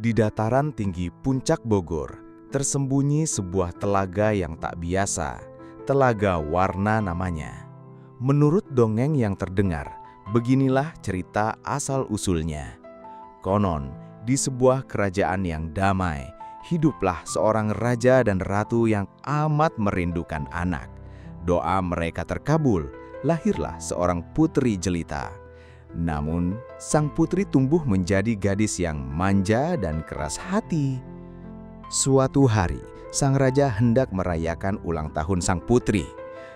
Di dataran tinggi Puncak Bogor, tersembunyi sebuah telaga yang tak biasa. Telaga Warna namanya. Menurut dongeng yang terdengar, beginilah cerita asal-usulnya. Konon, di sebuah kerajaan yang damai, hiduplah seorang raja dan ratu yang amat merindukan anak. Doa mereka terkabul, lahirlah seorang putri jelita. Namun, sang putri tumbuh menjadi gadis yang manja dan keras hati. Suatu hari, sang raja hendak merayakan ulang tahun sang putri.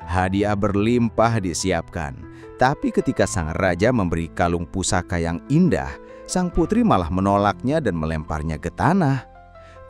Hadiah berlimpah disiapkan, tapi ketika sang raja memberi kalung pusaka yang indah, sang putri malah menolaknya dan melemparnya ke tanah.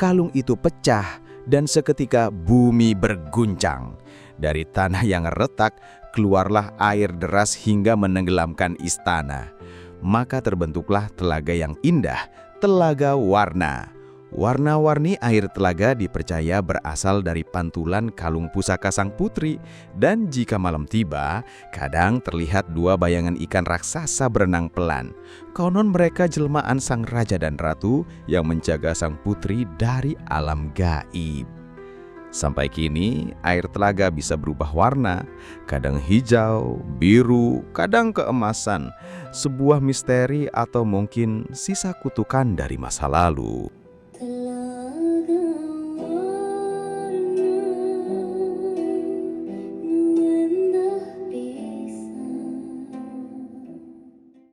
Kalung itu pecah dan seketika bumi berguncang. Dari tanah yang retak, keluarlah air deras hingga menenggelamkan istana. Maka terbentuklah telaga yang indah, Telaga Warna. Warna-warni air telaga dipercaya berasal dari pantulan kalung pusaka sang putri. Dan jika malam tiba, kadang terlihat dua bayangan ikan raksasa berenang pelan. Konon mereka jelmaan sang raja dan ratu yang menjaga sang putri dari alam gaib. Sampai kini, air telaga bisa berubah warna, kadang hijau, biru, kadang keemasan. Sebuah misteri atau mungkin sisa kutukan dari masa lalu.